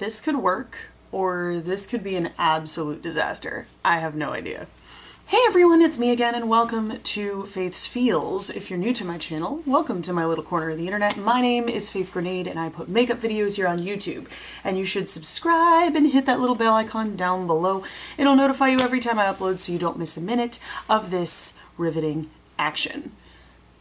this could work or this could be an absolute disaster. I have no idea. Hey everyone, it's me again and welcome to Faith's Feels. If you're new to my channel, welcome to my little corner of the internet. My name is Faith Grenade and I put makeup videos here on YouTube. And you should subscribe and hit that little bell icon down below. It'll notify you every time I upload so you don't miss a minute of this riveting action.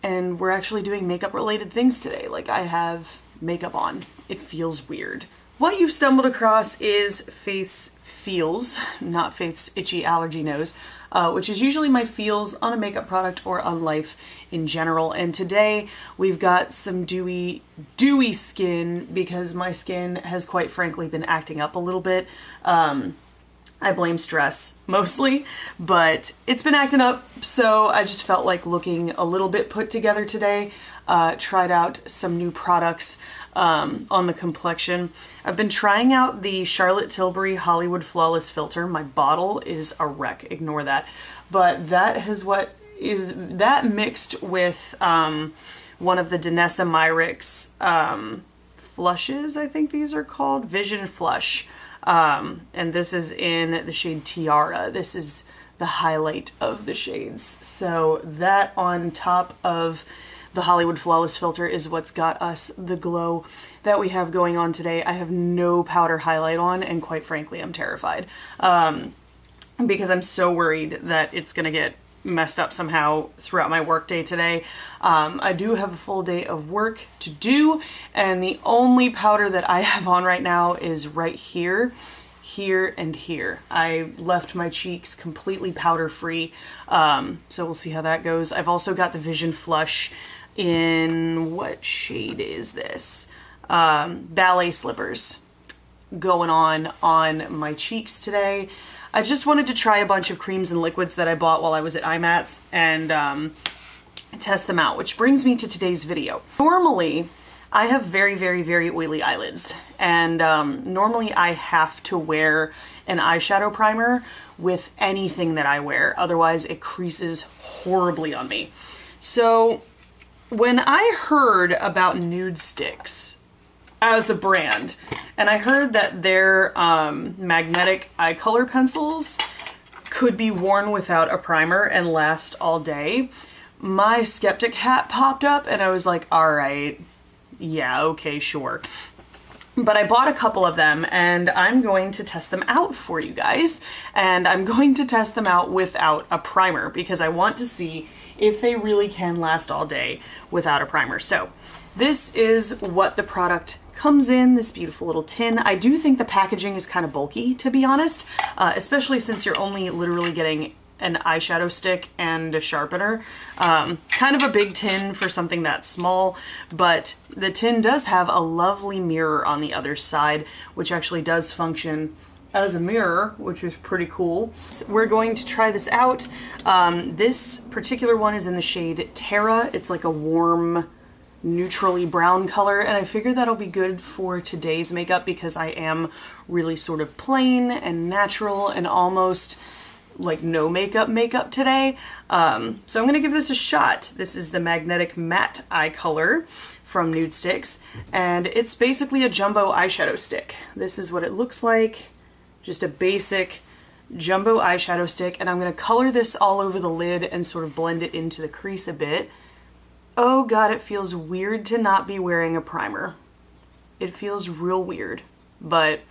And we're actually doing makeup related things today. Like I have makeup on. It feels weird. What you've stumbled across is Faith's Feels, not Faith's itchy allergy nose. Which is usually my feels on a makeup product or on life in general. And today we've got some dewy skin because my skin has quite frankly been acting up a little bit. I blame stress mostly, but it's been acting up, so I just felt like looking a little bit put together today. Tried out some new products on the complexion. I've been trying out the Charlotte Tilbury Hollywood Flawless Filter. My bottle is a wreck, ignore that. But that mixed with one of the Danessa Myricks flushes, I think these are called, Vision Flush. And this is in the shade Tiara. This is the highlight of the shades. So that on top of the Hollywood Flawless Filter is what's got us the glow that we have going on today. I have no powder highlight on, and quite frankly, I'm terrified. Because I'm so worried that it's gonna get messed up somehow throughout my work day today. I do have a full day of work to do, and the only powder that I have on right now is right here, here, and here. I left my cheeks completely powder free, so we'll see how that goes. I've also got the Vision Flush in, what shade is this? Ballet Slippers going on my cheeks today. I just wanted to try a bunch of creams and liquids that I bought while I was at IMATS and test them out, which brings me to today's video. Normally, I have very, very, very oily eyelids, and normally I have to wear an eyeshadow primer with anything that I wear, otherwise it creases horribly on me. So when I heard about NudeStix as a brand, and I heard that their magnetic eye color pencils could be worn without a primer and last all day, my skeptic hat popped up and I was like, all right, yeah, okay, sure. But I bought a couple of them and I'm going to test them out for you guys. And I'm going to test them out without a primer because I want to see if they really can last all day without a primer. So this is what the product comes in, this beautiful little tin. I do think the packaging is kind of bulky, to be honest, especially since you're only literally getting an eyeshadow stick and a sharpener. Kind of a big tin for something that small, but the tin does have a lovely mirror on the other side, which actually does function as a mirror, which is pretty cool. So we're going to try this out. This particular one is in the shade Terra. It's like a warm, neutrally brown color, and I figured that'll be good for today's makeup because I am really sort of plain and natural and almost like no makeup today. So I'm gonna give this a shot. This is the Magnetic Matte Eye Color from NudeStix, and it's basically a jumbo eyeshadow stick. This is what it looks like, just a basic jumbo eyeshadow stick, and I'm gonna color this all over the lid and sort of blend it into the crease a bit. Oh god, it feels weird to not be wearing a primer. It feels real weird, but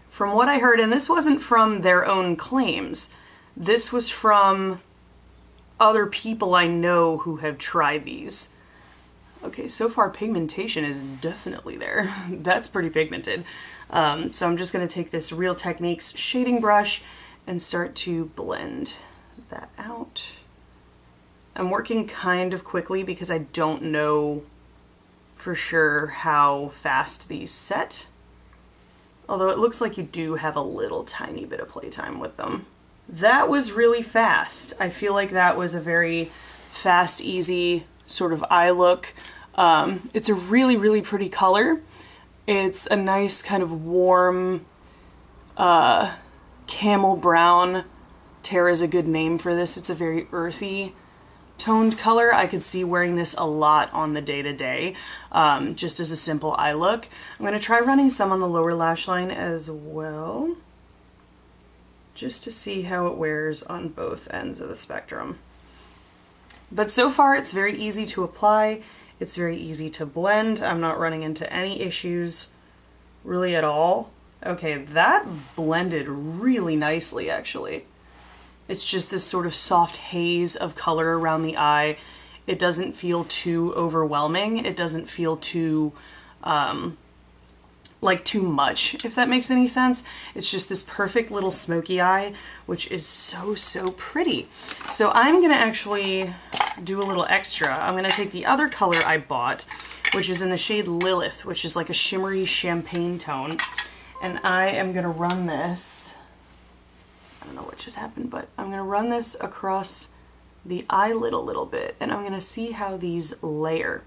from what I heard, and this wasn't from their own claims, this was from other people I know who have tried these. Okay, so far pigmentation is definitely there. That's pretty pigmented. So I'm just gonna take this Real Techniques shading brush and start to blend that out. I'm working kind of quickly because I don't know for sure how fast these set. Although it looks like you do have a little tiny bit of playtime with them. That was really fast. I feel like that was a very fast, easy sort of eye look. It's a really, really pretty color. It's a nice kind of warm camel brown. Terra is a good name for this. It's a very earthy toned color. I could see wearing this a lot on the day-to-day, just as a simple eye look. I'm going to try running some on the lower lash line as well, just to see how it wears on both ends of the spectrum. But so far it's very easy to apply. It's very easy to blend. I'm not running into any issues really at all. Okay, that blended really nicely actually. It's just this sort of soft haze of color around the eye. It doesn't feel too overwhelming. It doesn't feel too, like too much, if that makes any sense. It's just this perfect little smoky eye, which is so, so pretty. So I'm gonna actually do a little extra. I'm gonna take the other color I bought, which is in the shade Lilith, which is like a shimmery champagne tone. And I am gonna run this, I don't know what just happened, but I'm gonna run this across the eyelid a little bit, and I'm gonna see how these layer.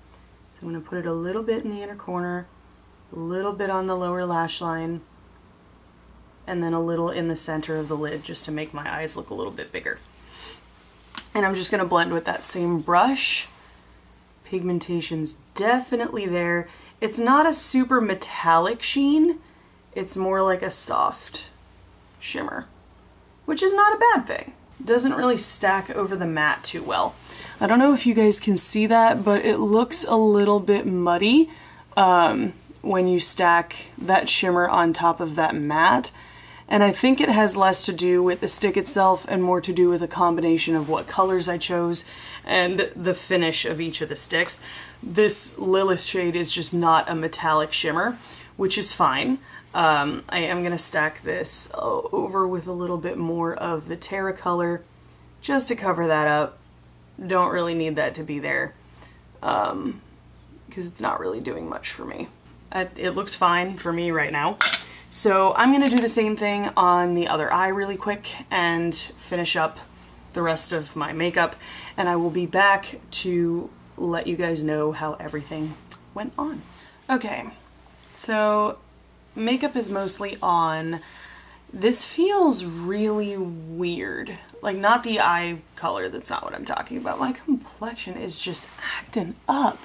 So I'm gonna put it a little bit in the inner corner, a little bit on the lower lash line, and then a little in the center of the lid just to make my eyes look a little bit bigger. And I'm just gonna blend with that same brush. Pigmentation's definitely there. It's not a super metallic sheen, it's more like a soft shimmer, which is not a bad thing. Doesn't really stack over the matte too well. I don't know if you guys can see that, but it looks a little bit muddy when you stack that shimmer on top of that matte. And I think it has less to do with the stick itself and more to do with a combination of what colors I chose and the finish of each of the sticks. This Lilith shade is just not a metallic shimmer, which is fine. I am going to stack this over with a little bit more of the Terra color just to cover that up. Don't really need that to be there because it's not really doing much for me. It looks fine for me right now. So I'm going to do the same thing on the other eye really quick and finish up the rest of my makeup, and I will be back to let you guys know how everything went on. Okay, so makeup is mostly on. This feels really weird. Like, not the eye color, that's not what I'm talking about. My complexion is just acting up.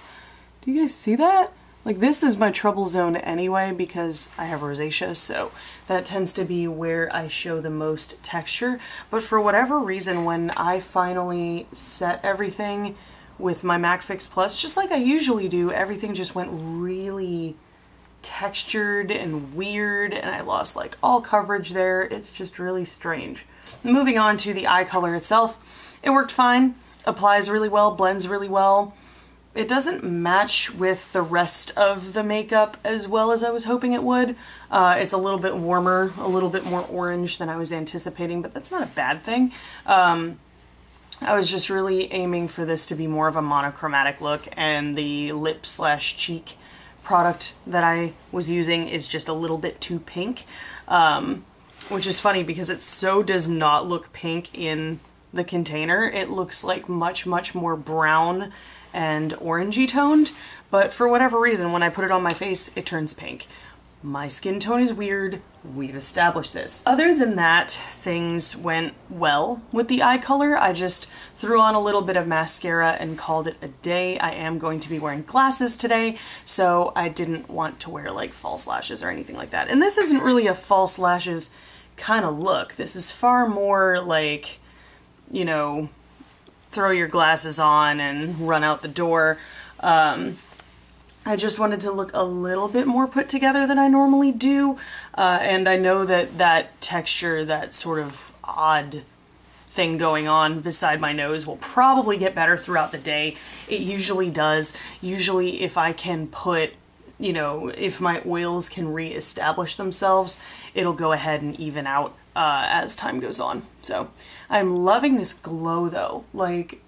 Do you guys see that? Like, this is my trouble zone anyway because I have rosacea, so that tends to be where I show the most texture. But for whatever reason, when I finally set everything with my MAC Fix Plus, just like I usually do, everything just went really textured and weird, and I lost like all coverage there. It's just really strange. Moving on to the eye color itself, it worked fine, applies really well, blends really well. It doesn't match with the rest of the makeup as well as I was hoping it would. It's a little bit warmer, a little bit more orange than I was anticipating, but that's not a bad thing. I was just really aiming for this to be more of a monochromatic look, and the lip/cheek product that I was using is just a little bit too pink, which is funny because it so does not look pink in the container. It looks like much, much more brown and orangey toned, but for whatever reason, when I put it on my face, it turns pink. My skin tone is weird. We've established this. Other than that, things went well with the eye color. I just threw on a little bit of mascara and called it a day. I am going to be wearing glasses today, so I didn't want to wear like false lashes or anything like that. And this isn't really a false lashes kind of look. This is far more like, you know, throw your glasses on and run out the door. I just wanted to look a little bit more put together than I normally do. And I know that that texture, that sort of odd thing going on beside my nose will probably get better throughout the day. It usually does. Usually if I can put, you know, if my oils can re-establish themselves, it'll go ahead and even out as time goes on. So I'm loving this glow though. Like,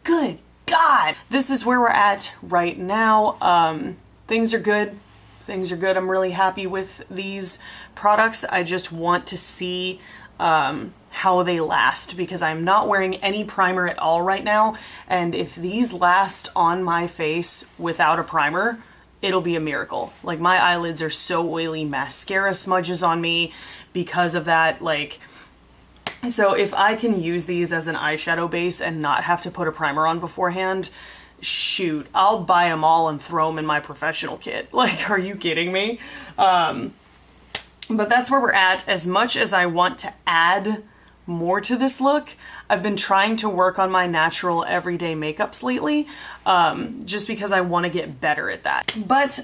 good God, this is where we're at right now. Things are good. Things are good. I'm really happy with these products. I just want to see how they last because I'm not wearing any primer at all right now. And if these last on my face without a primer, it'll be a miracle. Like, my eyelids are so oily, mascara smudges on me because of that. Like, So if I can use these as an eyeshadow base and not have to put a primer on beforehand, shoot, I'll buy them all and throw them in my professional kit. Like, are you kidding me? But that's where we're at. As much as I want to add more to this look, I've been trying to work on my natural everyday makeups lately, just because I want to get better at that. But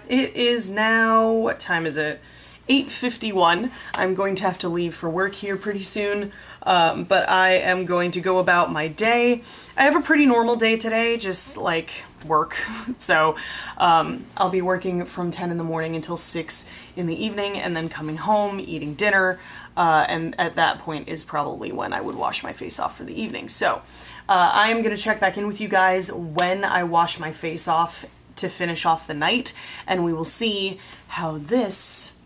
it is now, what time is it? 8:51. I'm going to have to leave for work here pretty soon, but I am going to go about my day. I have a pretty normal day today, just like work. So I'll be working from 10 in the morning until 6 in the evening, and then coming home, eating dinner, and at that point is probably when I would wash my face off for the evening. So I am going to check back in with you guys when I wash my face off to finish off the night, and we will see how this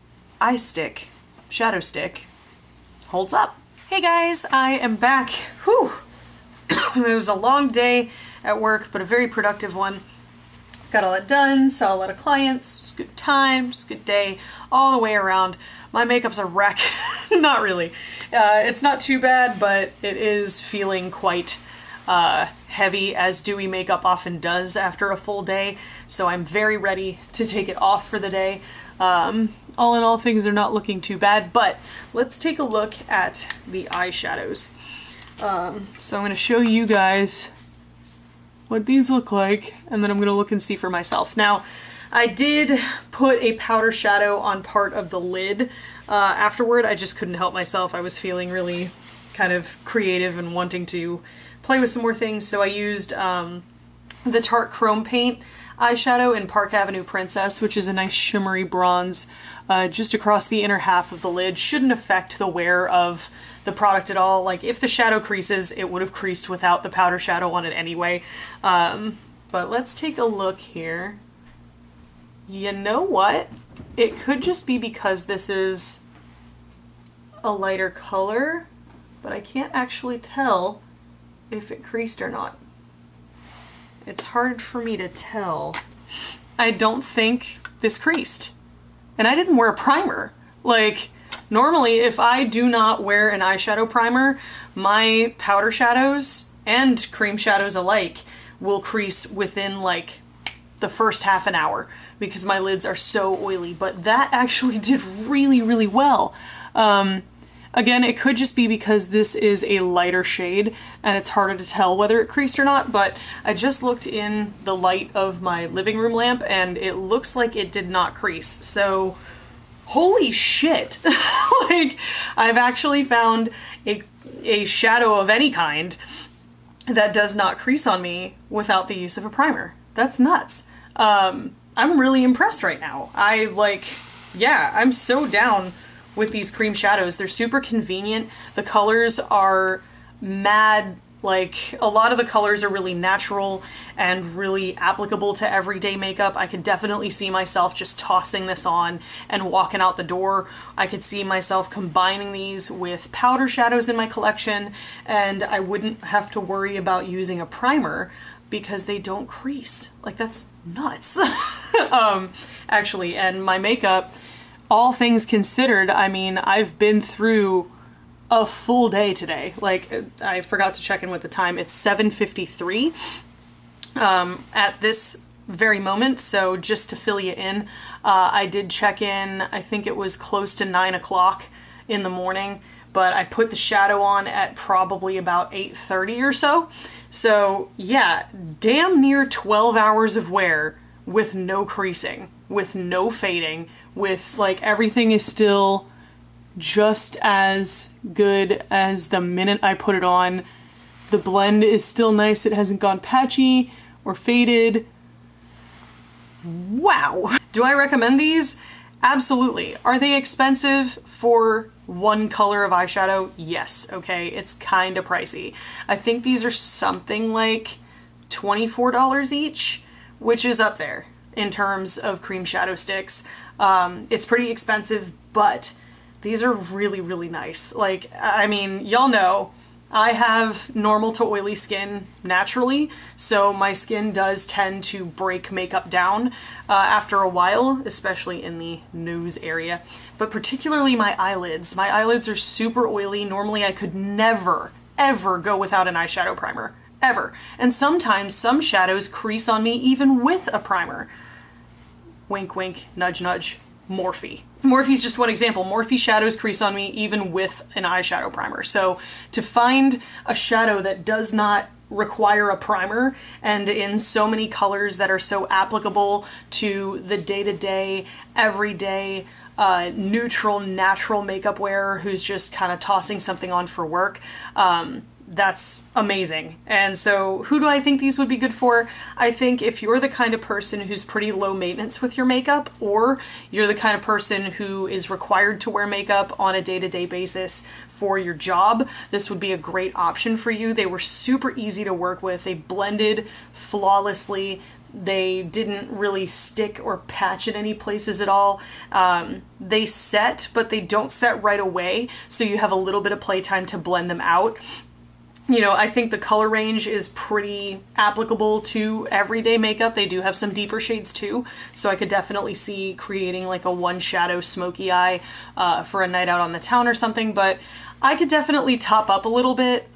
eye stick, shadow stick, holds up. Hey guys, I am back. Whew. It was a long day at work, but a very productive one. Got all that done, saw a lot of clients, it was a good time, it was a good day, all the way around. My makeup's a wreck. Not really. It's not too bad, but it is feeling quite heavy, as dewy makeup often does after a full day, so I'm very ready to take it off for the day. All in all, things are not looking too bad, but let's take a look at the eyeshadows. So I'm going to show you guys what these look like, and then I'm going to look and see for myself. Now, I did put a powder shadow on part of the lid afterward. I just couldn't help myself. I was feeling really kind of creative and wanting to play with some more things, so I used the Tarte Chrome Paint eyeshadow in Park Avenue Princess, which is a nice shimmery bronze just across the inner half of the lid. Shouldn't affect the wear of the product at all. Like, if the shadow creases, it would have creased without the powder shadow on it anyway. But let's take a look here. You know what? It could just be because this is a lighter color, but I can't actually tell if it creased or not. It's hard for me to tell. I don't think this creased. And I didn't wear a primer. Like, normally if I do not wear an eyeshadow primer, my powder shadows and cream shadows alike will crease within like the first half an hour because my lids are so oily. But that actually did really, really well. Again, it could just be because this is a lighter shade and it's harder to tell whether it creased or not, but I just looked in the light of my living room lamp and it looks like it did not crease. So, holy shit! Like, I've actually found a shadow of any kind that does not crease on me without the use of a primer. That's nuts. I'm really impressed right now. I'm so down with these cream shadows. They're super convenient. The colors are mad, like, a lot of the colors are really natural and really applicable to everyday makeup. I could definitely see myself just tossing this on and walking out the door. I could see myself combining these with powder shadows in my collection, and I wouldn't have to worry about using a primer because they don't crease. Like, that's nuts. Actually, and my makeup, all things considered, I mean, I've been through a full day today. Like, I forgot to check in with the time. It's 7:53 at this very moment, so just to fill you in, I did check in, I think it was close to 9 o'clock in the morning, but I put the shadow on at probably about 8:30 or so. So yeah, damn near 12 hours of wear with no creasing, with no fading, with like everything is still just as good as the minute I put it on. The blend is still nice. It hasn't gone patchy or faded. Wow. Do I recommend these? Absolutely. Are they expensive for one color of eyeshadow? Yes. Okay. It's kind of pricey. I think these are something like $24 each, which is up there in terms of cream shadow sticks. It's pretty expensive, but these are really, really nice. Like, I mean, y'all know I have normal to oily skin naturally, so my skin does tend to break makeup down after a while, especially in the nose area, but particularly my eyelids. My eyelids are super oily. Normally I could never, ever go without an eyeshadow primer, ever. And sometimes some shadows crease on me even with a primer. Wink, wink, nudge, nudge. Morphe. Morphe's just one example. Morphe shadows crease on me even with an eyeshadow primer. So to find a shadow that does not require a primer and in so many colors that are so applicable to the day-to-day, everyday, neutral, natural makeup wearer who's just kind of tossing something on for work, that's amazing. And so who do I think these would be good for? I think if you're the kind of person who's pretty low maintenance with your makeup, or you're the kind of person who is required to wear makeup on a day-to-day basis for your job, this would be a great option for you. They were super easy to work with. They blended flawlessly. They didn't really stick or patch in any places at all. They set, but they don't set right away, so you have a little bit of playtime to blend them out. You know, I think the color range is pretty applicable to everyday makeup. They do have some deeper shades too, so I could definitely see creating like a one shadow smoky eye for a night out on the town or something, but I could definitely top up a little bit.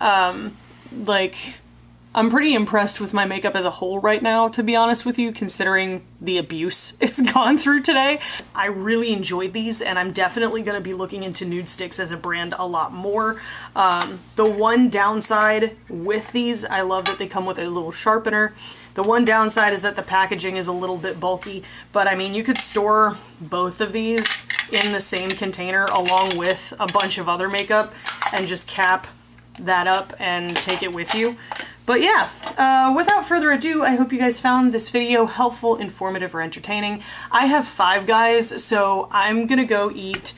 I'm pretty impressed with my makeup as a whole right now, to be honest with you, considering the abuse it's gone through today. I really enjoyed these, and I'm definitely going to be looking into NudeStix as a brand a lot more. The one downside with these, I love that they come with a little sharpener. The one downside is that the packaging is a little bit bulky, but I mean, you could store both of these in the same container along with a bunch of other makeup and just cap that up and take it with you. But yeah, without further ado, I hope you guys found this video helpful, informative, or entertaining. I have 5 guys, so I'm gonna go eat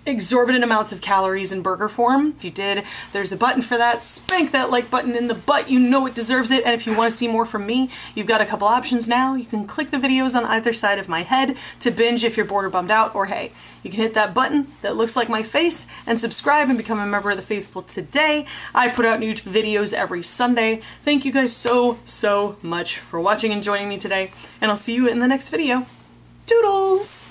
exorbitant amounts of calories in burger form. If you did, there's a button for that. Spank that like button in the butt, you know it deserves it. And if you want to see more from me, you've got a couple options now. You can click the videos on either side of my head to binge if you're bored or bummed out, or hey, you can hit that button that looks like my face and subscribe and become a member of the faithful today. I put out new videos every Sunday. Thank you guys so much for watching and joining me today, and I'll see you in the next video. Toodles!